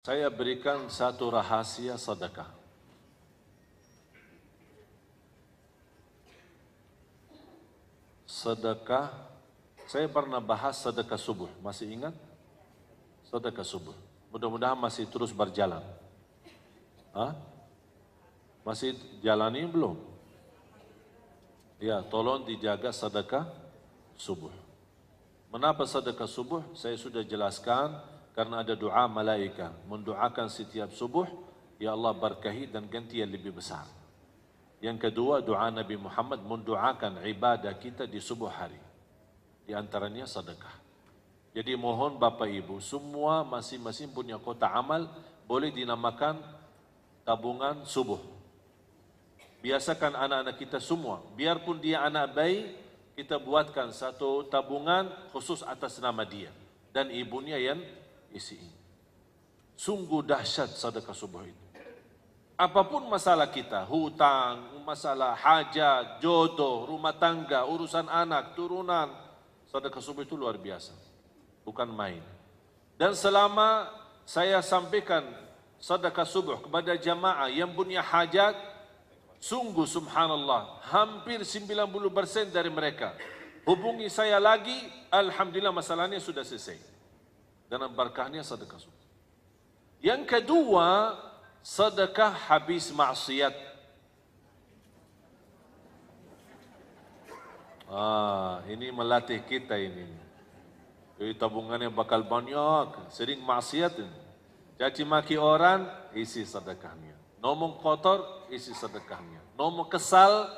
Saya berikan satu rahasia sedekah. Sedekah, saya pernah bahas sedekah subuh, masih ingat? Sedekah subuh. Mudah-mudahan masih terus berjalan. Hah? Masih jalani belum? Ya, tolong dijaga sedekah subuh. Mengapa sedekah subuh? Saya sudah jelaskan, karena ada doa malaikat mendoakan setiap subuh, ya Allah berkahi dan ganti yang lebih besar. Yang kedua, doa Nabi Muhammad mendoakan ibadah kita di subuh hari. Di antaranya sedekah. Jadi mohon Bapak Ibu, semua masing-masing punya kotak amal, boleh dinamakan tabungan subuh. Biasakan anak-anak kita semua, biarpun dia anak bayi, kita buatkan satu tabungan khusus atas nama dia. Dan ibunya yang isi. Sungguh dahsyat sedekah subuh itu. Apapun masalah kita, hutang, masalah hajat, jodoh, rumah tangga, urusan anak, turunan, sedekah subuh itu luar biasa. Bukan main. Dan selama saya sampaikan sedekah subuh kepada jamaah yang punya hajat, sungguh subhanallah, hampir 90% dari mereka hubungi saya lagi, alhamdulillah masalahnya sudah selesai. Dan berkahnya sedekah subuh. Yang kedua, sedekah habis maksiat. Ini melatih kita ini. Jadi tabungannya bakal banyak, sering maksiat. Caci maki orang, isi sedekahnya. Ngomong kotor, isi sedekahnya. Ngomong kesal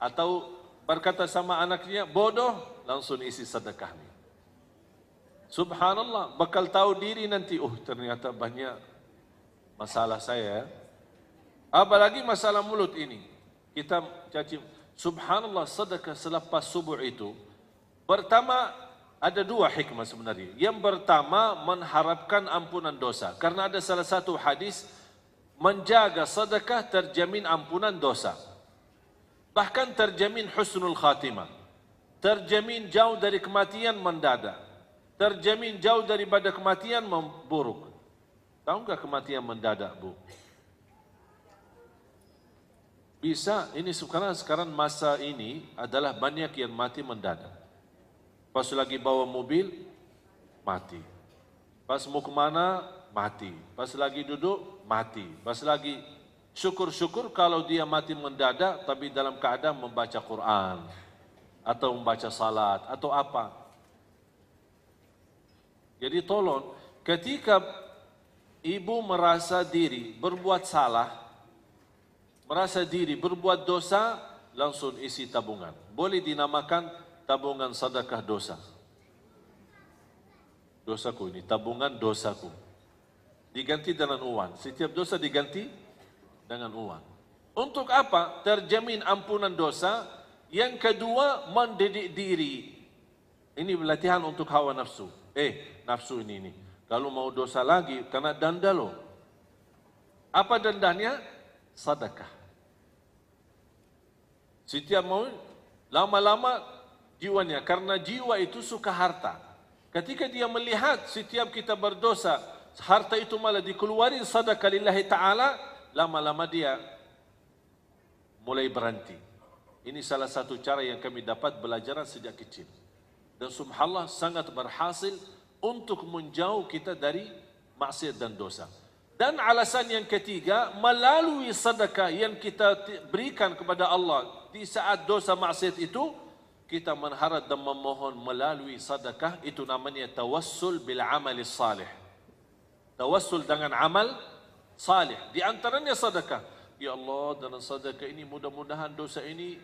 atau berkata sama anaknya bodoh, langsung isi sedekahnya. Subhanallah, bakal tahu diri nanti, ternyata banyak masalah saya. Apalagi masalah mulut ini. Kita caci, subhanallah, sedekah selepas subuh itu, pertama ada dua hikmah sebenarnya. Yang pertama, mengharapkan ampunan dosa. Karena ada salah satu hadis, menjaga sedekah terjamin ampunan dosa. Bahkan terjamin husnul khatimah. Terjamin jauh dari kematian mendadak. Terjamin jauh daripada kematian buruk. Tahu enggak kematian mendadak, Bu? Bisa, ini sekarang masa ini adalah banyak yang mati mendadak. Pas lagi bawa mobil, mati. Pas mau kemana, mati. Pas lagi duduk, mati. Pas lagi, syukur-syukur kalau dia mati mendadak, tapi dalam keadaan membaca Quran, atau membaca salat, atau apa. Jadi tolong, ketika ibu merasa diri berbuat salah, merasa diri berbuat dosa, langsung isi tabungan. Boleh dinamakan tabungan sedekah dosa. Dosaku ini, tabungan dosaku. Diganti dengan uang. Setiap dosa diganti dengan uang. Untuk apa? Terjamin ampunan dosa. Yang kedua, mendidik diri. Ini latihan untuk hawa nafsu. Nafsu ini. Kalau mau dosa lagi, kena denda loh. Apa dendanya? Sedekah. Setiap mau, lama-lama jiwanya. Karena jiwa itu suka harta. Ketika dia melihat setiap kita berdosa, harta itu malah dikeluarin sedekah lillahi ta'ala, lama-lama dia mulai berhenti. Ini salah satu cara yang kami dapat belajar sejak kecil. Dan subhanallah sangat berhasil untuk menjauh kita dari maksiat dan dosa. Dan alasan yang ketiga, melalui sedekah yang kita berikan kepada Allah di saat dosa maksiat itu, kita mengharap dan memohon melalui sedekah, itu namanya tawassul bil amali salih. Tawassul dengan amal salih. Di antaranya sedekah. Ya Allah, dalam sedekah ini mudah-mudahan dosa ini,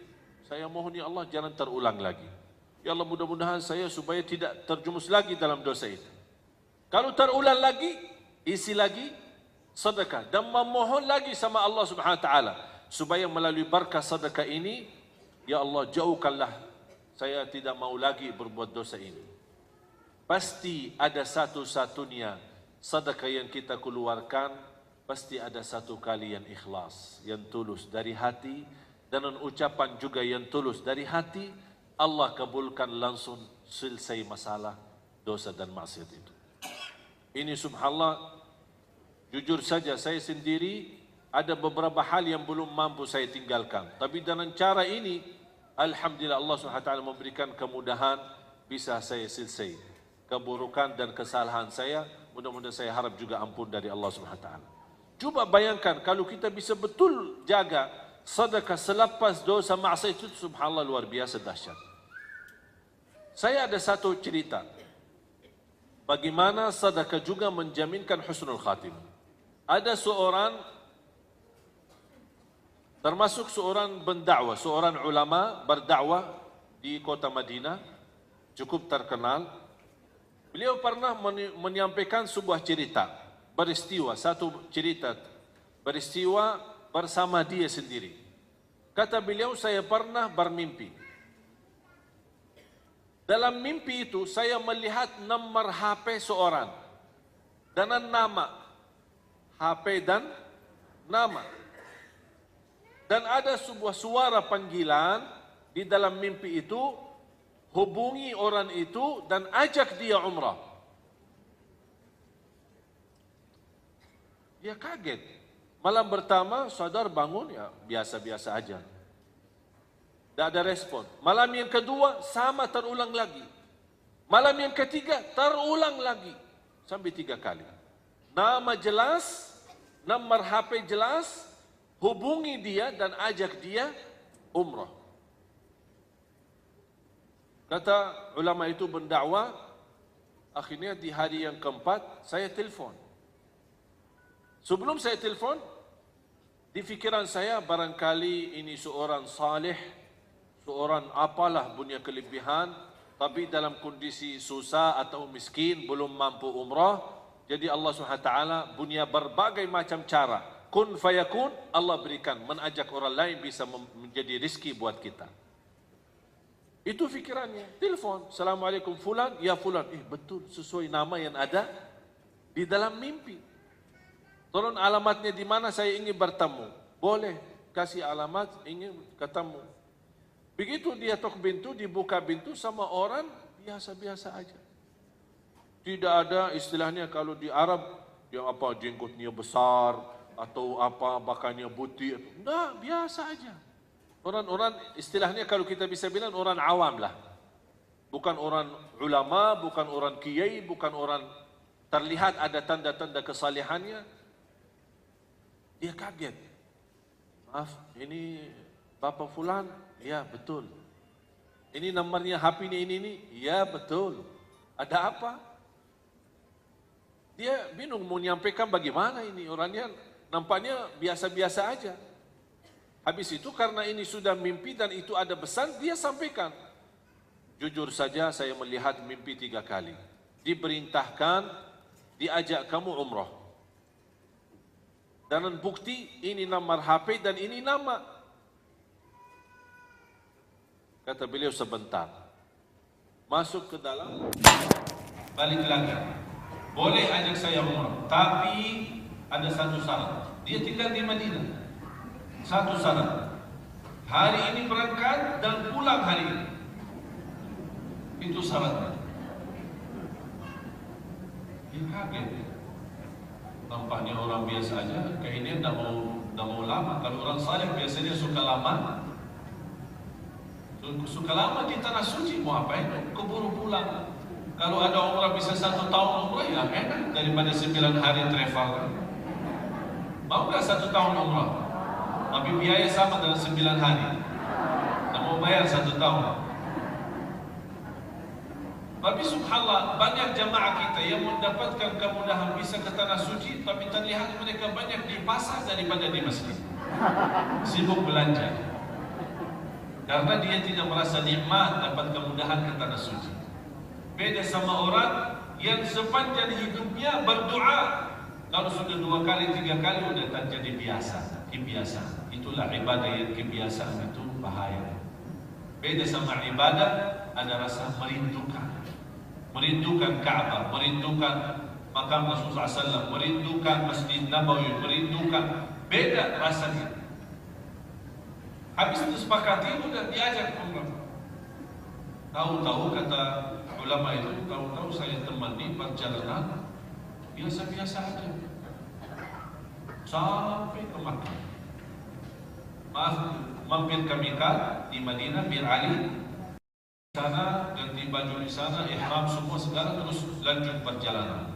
saya mohon ya Allah jangan terulang lagi. Ya Allah, mudah-mudahan saya supaya tidak terjumus lagi dalam dosa itu. Kalau terulang lagi, isi lagi sedekah. Dan memohon lagi sama Allah subhanahu wa ta'ala. Supaya melalui berkah sedekah ini, ya Allah jauhkanlah, saya tidak mau lagi berbuat dosa ini. Pasti ada satu-satunya sedekah yang kita keluarkan, pasti ada satu kali yang ikhlas, yang tulus dari hati, dan ucapan juga yang tulus dari hati, Allah kabulkan langsung, selesai masalah dosa dan maksiat itu. Ini subhanallah Jujur saja saya sendiri ada beberapa hal yang belum mampu saya tinggalkan. Tapi dengan cara ini, alhamdulillah Allah SWT memberikan kemudahan, bisa saya selesai keburukan dan kesalahan saya. Mudah-mudahan saya harap juga ampun dari Allah SWT. Coba bayangkan kalau kita bisa betul jaga sedekah selepas dosa maksiat itu, subhanallah luar biasa dahsyat. Saya ada satu cerita bagaimana sedekah juga menjaminkan husnul khatimah. Ada seorang, termasuk seorang pendakwah, seorang ulama berdakwah di kota Madinah, cukup terkenal. Beliau pernah menyampaikan sebuah cerita, peristiwa, satu cerita, peristiwa bersama dia sendiri. Kata beliau, saya pernah bermimpi. Dalam mimpi itu, saya melihat nomor HP seorang dengan nama, HP dan nama. Dan ada sebuah suara panggilan di dalam mimpi itu, hubungi orang itu dan ajak dia umrah. Dia kaget. Malam pertama, saudara bangun, ya biasa-biasa aja. Tidak ada respon. Malam yang kedua, sama terulang lagi. Malam yang ketiga, terulang lagi. Sampai 3 kali. Nama jelas, nomor HP jelas, hubungi dia dan ajak dia umrah. Kata ulama itu berdakwah, akhirnya di hari yang keempat, saya telefon. Sebelum saya telefon, di fikiran saya barangkali ini seorang saleh, seorang apalah punya kelebihan, tapi dalam kondisi susah atau miskin, belum mampu umrah. Jadi Allah SWT punya berbagai macam cara. Kun fayakun, Allah berikan, mengajak orang lain bisa menjadi rizki buat kita. Itu fikirannya. Telepon, Assalamualaikum fulan, ya fulan. Betul, sesuai nama yang ada di dalam mimpi. Tolong alamatnya di mana, saya ingin bertemu. Boleh, kasih alamat, ingin ketemu. Begitu dia tok pintu, dibuka pintu sama orang biasa-biasa aja. Tidak ada istilahnya kalau di Arab yang apa jenggotnya besar atau apa bakannya putih. Enggak, biasa aja. Orang-orang istilahnya kalau kita bisa bilang orang awam lah. Bukan orang ulama, bukan orang kiai, bukan orang terlihat ada tanda-tanda kesalehannya. Dia kaget. Maaf, ini Bapak Fulan? Ya, betul. Ini nomornya HP-nya ini? Ya, betul. Ada apa? Dia bingung mau menyampaikan bagaimana ini. Orangnya nampaknya biasa-biasa aja. Habis itu karena ini sudah mimpi dan itu ada pesan, dia sampaikan. Jujur saja saya melihat mimpi 3 kali. Diperintahkan, diajak kamu umrah. Dan bukti ini nomor HP dan ini nama. Kata beliau sebentar. Masuk ke dalam, balik lagi. Boleh ajak saya umrah, tapi ada satu syarat. Dia tinggal di Madinah. Satu syarat. Hari ini berangkat dan pulang hari ini. Itu syaratnya. Dia kaget. Tampaknya orang biasa aja, kayaknya tidak mau lama. Kalau orang saleh biasanya suka lama. Suka lama di tanah suci, mau apa itu? Keburu pulang. Kalau ada umrah bisa 1 tahun umrah, ya enak daripada 9 hari travel. Mau nggak 1 tahun umrah? Tapi biaya sama dengan 9 hari. Tak mau bayar 1 tahun. Tapi subhanallah, banyak jamaah kita yang mendapatkan kemudahan bisa ke tanah suci, tapi terlihat mereka banyak di pasar daripada di masjid. Sibuk belanja. Karena dia tidak merasa nikmat dapat kemudahan ke tanah suci. Beda sama orang yang sepanjang hidupnya berdoa. Kalau sudah 2 kali, 3 kali sudah tak jadi biasa, kebiasaan. Itulah ibadah yang kebiasaan itu bahaya. Beda sama ibadah, ada rasa merindukan. Merindukan Ka'bah, merindukan makam Rasulullah SAW, merindukan Masjid Nabawi, merindukan. Beda rasanya. Habis itu sepakati, sudah diajak umrah. Tahu-tahu kata ulama itu, tahu-tahu saya temani perjalanan biasa-biasa aja. sampai ke Makkah. Mampir ke Miqat di Madinah, Bir Ali, sana ganti baju di sana, ihram semua segala, terus lanjut perjalanan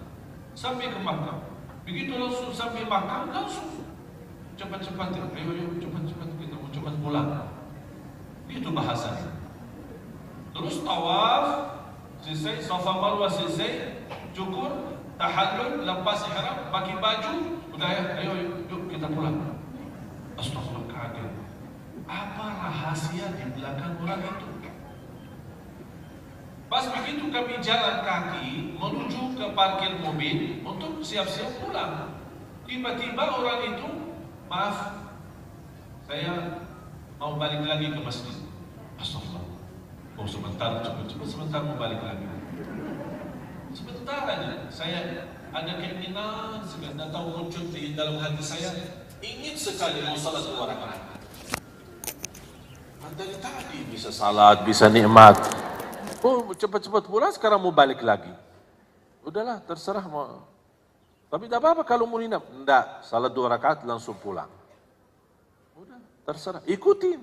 sampai ke Makkah. Begitu langsung sampai Makkah, langsung cepat-cepat, ayo cepat-cepat, kita mau cepat pulang. Itu bahasanya. Terus tawaf selesai, Safa Marwah selesai, cukur, tahallul, lepas ihram, pakai baju, udah ya, ayo yuk kita pulang. Astagfirullah, kaget. Apa rahasia di belakang orang itu? Pas begitu kami jalan kaki menuju ke parkir mobil untuk siap-siap pulang. Tiba-tiba orang itu, maaf, saya mau balik lagi ke masjid. Astagfirullah. Oh sebentar, cepat sebentar mau balik lagi. Sebentar aja. Saya ada keinginan, sebentar tahu muncul di dalam hati saya, ingin sekali mau salat 2 rakaat. Dari tadi bisa salat, bisa nikmat. Oh cepat-cepat pulang, sekarang mau balik lagi. Udahlah, terserah mau. Tapi tak apa-apa kalau mau nginap. Enggak, salat 2 rakaat langsung pulang. Udah, terserah. Ikutin.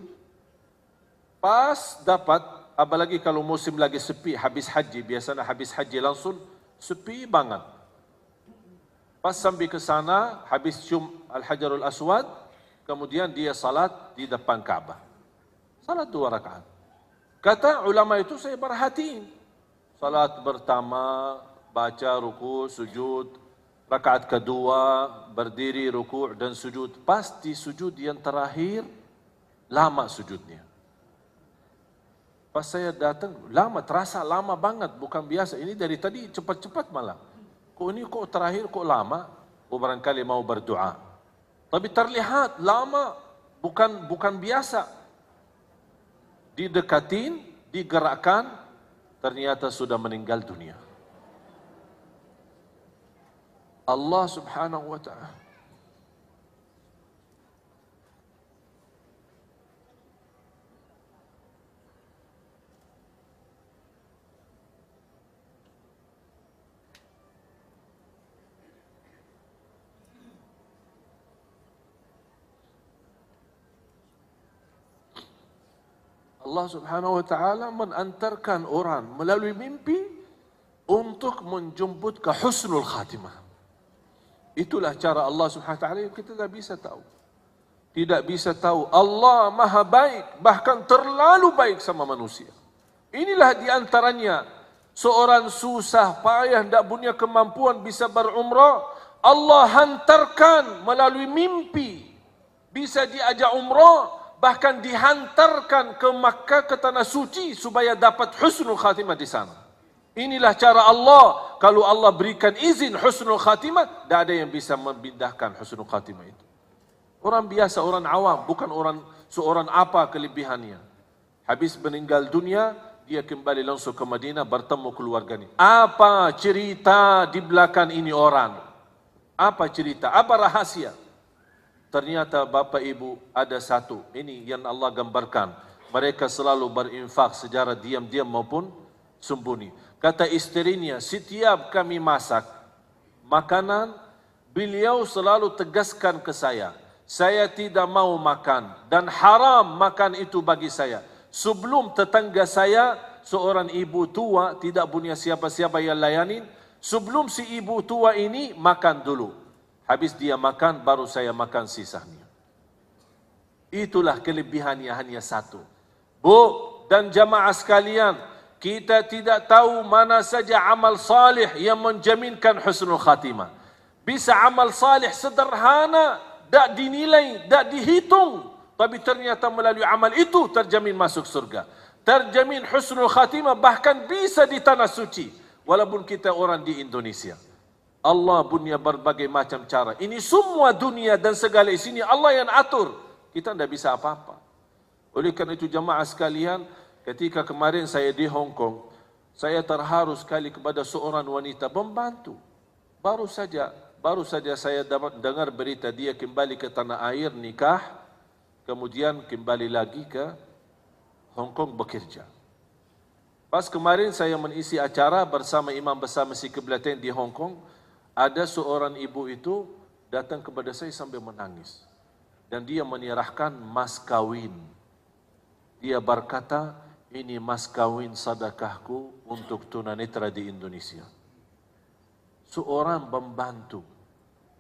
Pas dapat, apalagi kalau musim lagi sepi, habis haji. Biasanya habis haji langsung sepi banget. Pas sampai ke sana, habis cium Al-Hajarul Aswad, kemudian dia salat di depan Ka'bah. Salat 2 rakaat. Kata ulama itu, saya perhatiin. Salat pertama, baca ruku, sujud. Rakaat kedua, berdiri, ruku' dan sujud. Pasti sujud yang terakhir, lama sujudnya. Pas saya datang, lama, terasa lama banget, bukan biasa. Ini dari tadi cepat-cepat malah. Kok ini kok terakhir kok lama? Oh barangkali mau berdoa. Tapi terlihat lama, bukan biasa. Didekatin, digerakkan, ternyata sudah meninggal dunia. Allah subhanahu wa ta'ala. Allah subhanahu wa ta'ala menantarkan orang melalui mimpi untuk menjemput ke husnul khatimah. Itulah cara Allah subhanahu wa ta'ala yang kita tidak bisa tahu. Tidak bisa tahu. Allah maha baik, bahkan terlalu baik sama manusia. Inilah diantaranya seorang susah payah, tidak punya kemampuan bisa berumrah. Allah hantarkan melalui mimpi. Bisa diajak umrah. Bahkan dihantarkan ke Makkah, ke tanah suci supaya dapat husnul khatimah di sana. Inilah cara Allah. Kalau Allah berikan izin husnul khatimah, tidak ada yang bisa membindahkan husnul khatimah itu. Orang biasa, orang awam, bukan seorang apa kelebihannya. Habis meninggal dunia, dia kembali langsung ke Madinah bertemu keluarganya. Apa cerita di belakang ini orang? Apa cerita? Apa rahasia? Ternyata Bapak Ibu ada satu, ini yang Allah gambarkan. Mereka selalu berinfak secara diam-diam maupun sembunyi. Kata isterinya, setiap kami masak makanan, beliau selalu tegaskan ke saya tidak mau makan dan haram makan itu bagi saya. Sebelum tetangga saya, seorang ibu tua tidak punya siapa-siapa yang layanin, sebelum si ibu tua ini makan dulu. Habis dia makan, baru saya makan sisanya. Itulah kelebihannya hanya satu. Bu dan jamaah sekalian, kita tidak tahu mana saja amal salih yang menjaminkan husnul khatimah. Bisa amal salih sederhana, tak dinilai, tak dihitung. Tapi ternyata melalui amal itu terjamin masuk surga. Terjamin husnul khatimah, bahkan bisa di tanah suci. Walaupun kita orang di Indonesia. Allah punya berbagai macam cara. Ini semua dunia dan segala isinya Allah yang atur. Kita tidak bisa apa-apa. Oleh karena itu jamaah sekalian, ketika kemarin saya di Hong Kong, saya terharu sekali kepada seorang wanita pembantu. Baru saja saya dapat dengar berita dia kembali ke tanah air nikah, kemudian kembali lagi ke Hong Kong bekerja. Pas kemarin saya mengisi acara bersama Imam Besar Masjid Qiblatain di Hong Kong, ada seorang ibu itu datang kepada saya sambil menangis. Dan dia menyerahkan mas kawin. Dia berkata, ini mas kawin sedekahku untuk tunanetra di Indonesia. Seorang pembantu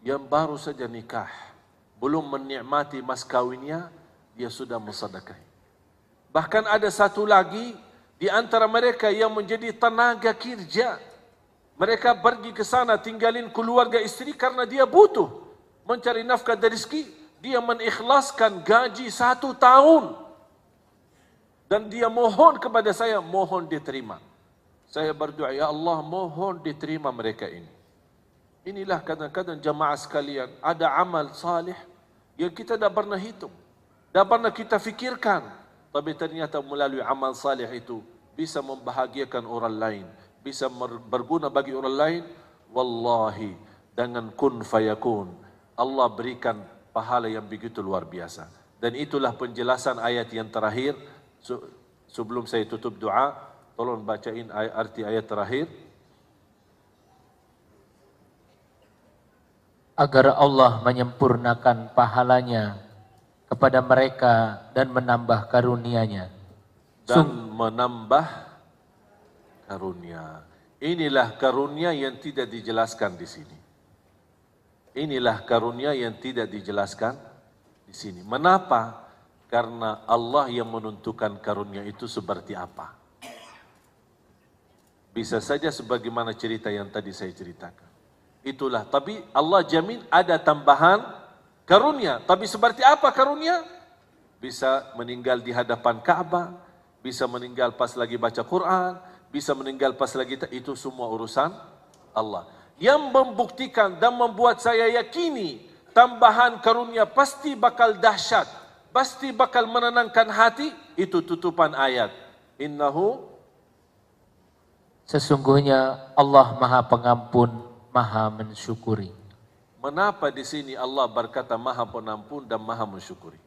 yang baru saja nikah, belum menikmati mas kawinnya, dia sudah mensedekahi. Bahkan ada satu lagi di antara mereka yang menjadi tenaga kerja. Mereka pergi ke sana tinggalin keluarga istri karena dia butuh mencari nafkah dan rezeki. Dia mengikhlaskan gaji 1 tahun. Dan dia mohon kepada saya, mohon diterima. Saya berdoa, ya Allah, mohon diterima mereka ini. Inilah kadang-kadang jamaah sekalian, ada amal salih yang kita tidak pernah hitung, tidak pernah kita fikirkan. Tapi ternyata melalui amal salih itu bisa membahagiakan orang lain, bisa berguna bagi orang lain. Wallahi, dengan kun fayakun, Allah berikan pahala yang begitu luar biasa. Dan itulah penjelasan ayat yang terakhir. Sebelum saya tutup doa, tolong bacain arti ayat terakhir. Agar Allah menyempurnakan pahalanya kepada mereka dan menambah karunia-Nya. Dan menambah karunia. Inilah karunia yang tidak dijelaskan di sini. Inilah karunia yang tidak dijelaskan di sini. Mengapa? Karena Allah yang menentukan karunia itu seperti apa. Bisa saja sebagaimana cerita yang tadi saya ceritakan. Itulah, tapi Allah jamin ada tambahan karunia. Tapi seperti apa karunia? Bisa meninggal di hadapan Ka'bah, bisa meninggal pas lagi baca Quran, bisa meninggal pas lagi, itu semua urusan Allah. Yang membuktikan dan membuat saya yakini tambahan karunia pasti bakal dahsyat, pasti bakal menenangkan hati, itu tutupan ayat. Innahu, sesungguhnya Allah Maha Pengampun, Maha Mensyukuri. Mengapa di sini Allah berkata Maha Pengampun dan Maha Mensyukuri?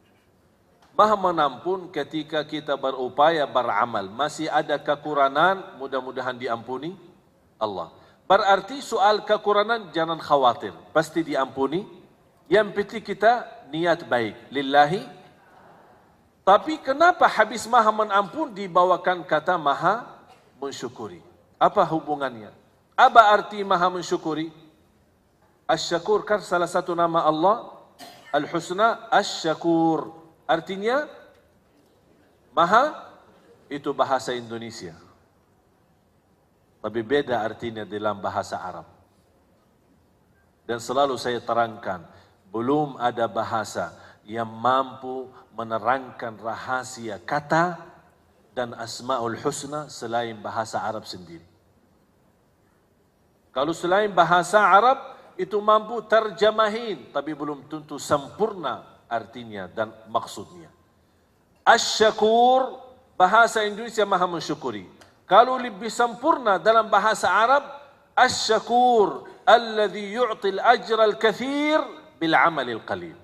Maha Mengampun ketika kita berupaya beramal, masih ada kekurangan, mudah-mudahan diampuni Allah. Berarti soal kekurangan jangan khawatir, pasti diampuni. Yang penting kita niat baik, lillahi. Tapi kenapa habis Maha Mengampun dibawakan kata Maha Mensyukuri? Apa hubungannya? Apa arti Maha Mensyukuri? Asy-Syakur kan salah satu nama Allah. Al-Husna Asy-Syakur. Artinya Maha, itu bahasa Indonesia. Tapi beda artinya dalam bahasa Arab. Dan selalu saya terangkan, belum ada bahasa yang mampu menerangkan rahasia kata dan Asmaul Husna selain bahasa Arab sendiri. Kalau selain bahasa Arab itu mampu terjemahin, tapi belum tentu sempurna artinya dan maksudnya. Asy-Syakur, bahasa Indonesia Maha Mensyukuri. Kalau lebih sempurna dalam bahasa Arab, Asy-Syakur alladhi yu'til ajra al-kathir bil amalil qalil.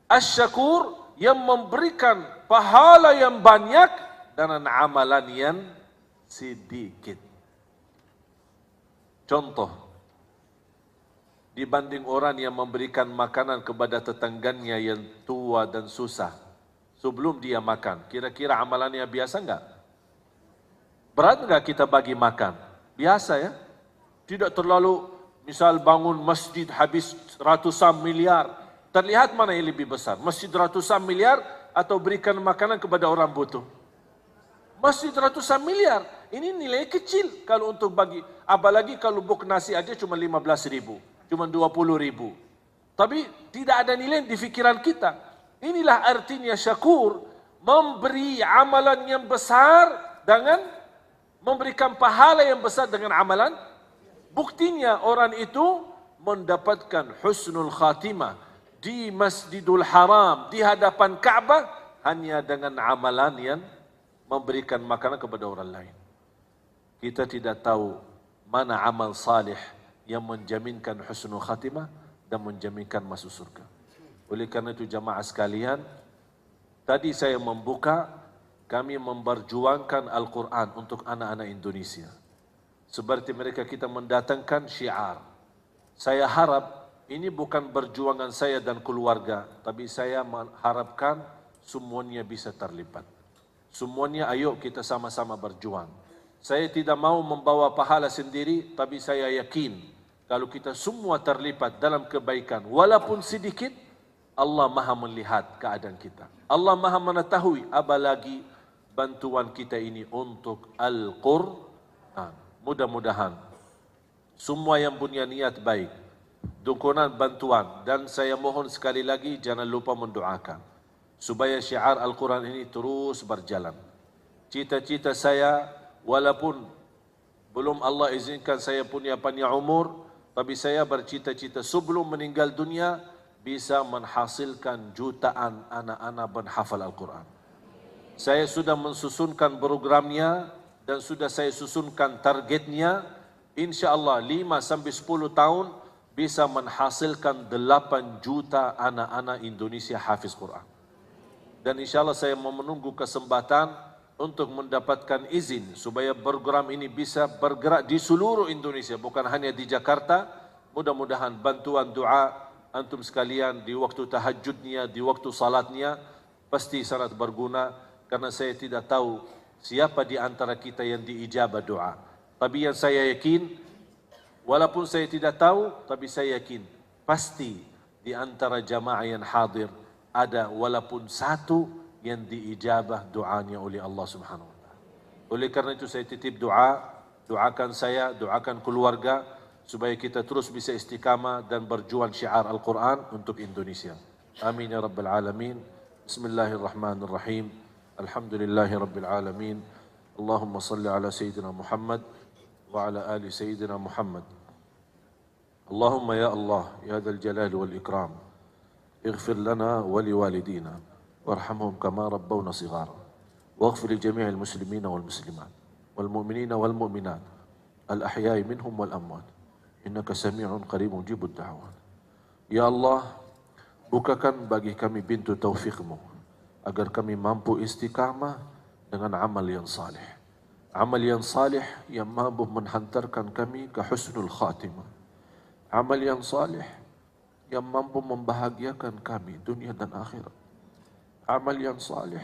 Asy-Syakur yang memberikan pahala yang banyak dengan amalan yang sedikit. Contoh, dibanding orang yang memberikan makanan kepada tetangganya yang tua dan susah, sebelum dia makan, kira-kira amalannya biasa enggak? Berat enggak kita bagi makan? Biasa ya? Tidak terlalu, misal bangun masjid habis ratusan miliar, terlihat mana yang lebih besar? Masjid ratusan miliar atau berikan makanan kepada orang butuh? Masjid ratusan miliar, ini nilai kecil kalau untuk bagi. Apalagi kalau buk nasi aja cuma 15.000, cuma 20.000. Tapi tidak ada nilai di fikiran kita. Inilah artinya syakur, memberi amalan yang besar dengan memberikan pahala yang besar dengan amalan. Buktinya orang itu mendapatkan husnul khatimah di Masjidul Haram, di hadapan Ka'bah, hanya dengan amalan yang memberikan makanan kepada orang lain. Kita tidak tahu mana amal salih yang menjaminkan husnul khatimah dan menjaminkan masuk surga. Oleh karena itu jamaah sekalian, tadi saya membuka, kami memperjuangkan Al-Quran untuk anak-anak Indonesia. Seperti mereka kita mendatangkan syiar. Saya harap ini bukan perjuangan saya dan keluarga, tapi saya mengharapkan semuanya bisa terlibat. Semuanya ayo kita sama-sama berjuang. Saya tidak mau membawa pahala sendiri, tapi saya yakin kalau kita semua terlibat dalam kebaikan, walaupun sedikit, Allah Maha melihat keadaan kita. Allah Maha mengetahui, apalagi bantuan kita ini untuk Al-Quran. Mudah-mudahan semua yang punya niat baik, dukungan bantuan, dan saya mohon sekali lagi jangan lupa mendoakan supaya syiar Al-Quran ini terus berjalan. Cita-cita saya, walaupun belum Allah izinkan saya punya panjang umur, tapi saya bercita-cita sebelum meninggal dunia bisa menghasilkan jutaan anak-anak penghafal Al-Quran. Saya sudah mensusunkan programnya dan sudah saya susunkan targetnya. InsyaAllah 5-10 tahun bisa menghasilkan 8 juta anak-anak Indonesia hafiz Quran. Dan insyaAllah saya mau menunggu kesempatan untuk mendapatkan izin supaya program ini bisa bergerak di seluruh Indonesia, bukan hanya di Jakarta. Mudah-mudahan bantuan doa antum sekalian di waktu tahajudnya, di waktu salatnya pasti sangat berguna, karena saya tidak tahu siapa di antara kita yang diijabah doa. Tapi yang saya yakin, walaupun saya tidak tahu, tapi saya yakin pasti di antara jamaah yang hadir ada walaupun satu yang diijabah doanya oleh Allah Subhanahu wa taala. Oleh karena itu saya titip doa, doakan saya, doakan keluarga supaya kita terus bisa istiqamah dan berjuang syiar Al-Quran untuk Indonesia. Amin ya rabbal alamin. Bismillahirrahmanirrahim. Alhamdulillahi rabbil alamin. Allahumma salli ala sayyidina Muhammad wa ala ali sayyidina Muhammad. Allahumma ya Allah ya dzal jalali wal ikram, ighfir lana wa liwalidina warhamhum kama rabbawna shighara, waghfir li jami'il muslimina wal muslimat wal mu'minina wal mu'minat al ahya'i minhum wal amwat, innaka sami'un qaribun mujibud da'wat. Ya Allah, bukakan bagi kami pintu taufikmu agar kami mampu istiqamah dengan amal yang saleh. Amal yang saleh yang mampu menghantarkan kami ke husnul khatimah. Amal yang saleh yang mampu membahagiakan kami dunia dan akhirat. Amal yang saleh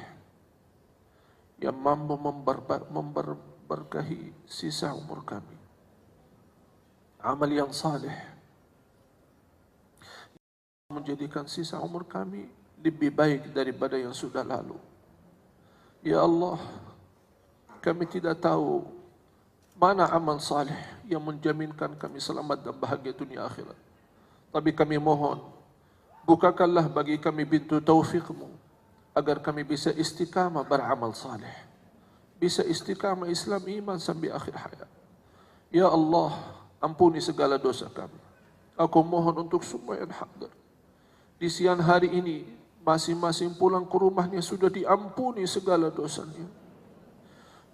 yang mampu memberkahi sisa umur kami. Amal yang saleh menjadikan sisa umur kami lebih baik daripada yang sudah lalu. Ya Allah, kami tidak tahu mana amal saleh yang menjaminkan kami selamat dan bahagia dunia akhirat. Tapi kami mohon, bukakanlah bagi kami pintu taufikmu agar kami bisa istiqamah beramal saleh, bisa istiqamah Islam iman sampai akhir hayat. Ya Allah, ampuni segala dosa kami. Aku mohon untuk semua yang hadir di siang hari ini, masing-masing pulang ke rumahnya sudah diampuni segala dosanya,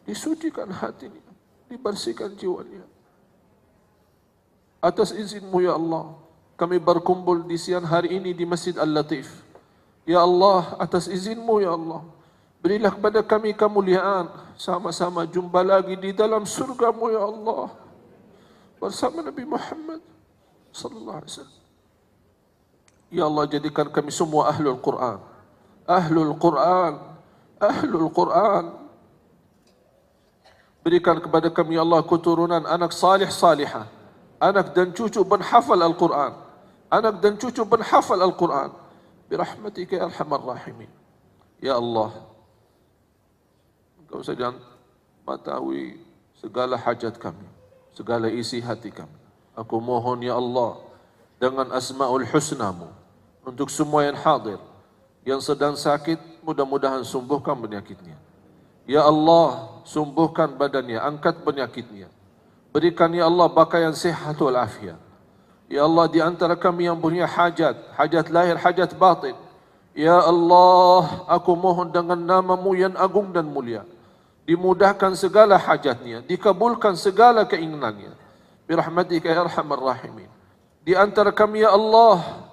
disucikan hatinya, dibersihkan jiwanya. Atas izinmu ya Allah, kami berkumpul di siang hari ini di Masjid Al-Latif. Ya Allah, atas izinmu ya Allah, berilah kepada kami kemuliaan, sama-sama jumpa lagi di dalam surgamu ya Allah, bersama Nabi Muhammad sallallahu alaihi wasallam. Ya Allah, jadikan kami semua ahlul Quran. Ahlul Quran. Ahlul Quran. Berikan kepada kami ya Allah keturunan anak salih salihah, anak dan cucu penghafal Al-Quran, anak dan cucu penghafal Al-Quran, birahmatika ya arhamar rahimin. Ya Allah, Engkau saja mengetahui segala hajat kami, segala isi hati kami. Aku mohon ya Allah dengan asma'ul husnamu untuk semua yang hadir, yang sedang sakit, mudah-mudahan sembuhkan penyakitnya. Ya Allah, sembuhkan badannya, angkat penyakitnya. Berikan ya Allah pakaian sehat wal afiat. Ya Allah, di antara kami yang punya hajat, hajat lahir, hajat batin, ya Allah, aku mohon dengan nama-Mu yang agung dan mulia, dimudahkan segala hajatnya, dikabulkan segala keinginannya. Birahmatika ya arhamar rahimin. Di antara kami ya Allah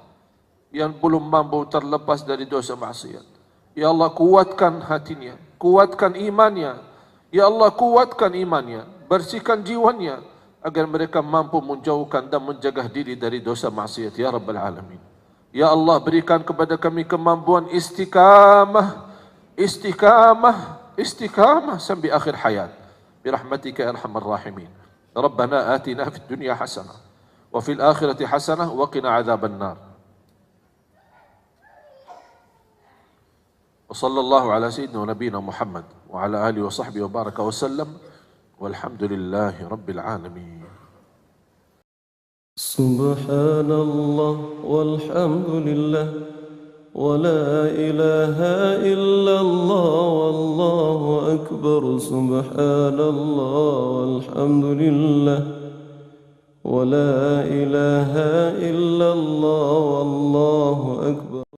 yang belum mampu terlepas dari dosa maksiat, ya Allah kuatkan hatinya, kuatkan imannya. Ya Allah kuatkan imannya, bersihkan jiwanya, agar mereka mampu menjauhkan dan menjaga diri dari dosa maksiat ya rabbal alamin. Ya Allah, berikan kepada kami kemampuan istiqamah sampai akhir hayat birahmatika ya arhamar rahimin. Rabbana atina fid dunya hasanah wa fil akhirati hasanah wa qina adzaban nar. Wa sallallahu ala sayyidina wa nabiyina Muhammad wa ala alihi wa sahbihi wa baraka wa sallam. Walhamdulillahi rabbil alamin. Subhanallah walhamdulillah wa la ilaha illallah wallahu akbar. Subhanallah walhamdulillah wa la ilaha illallah wallahu akbar.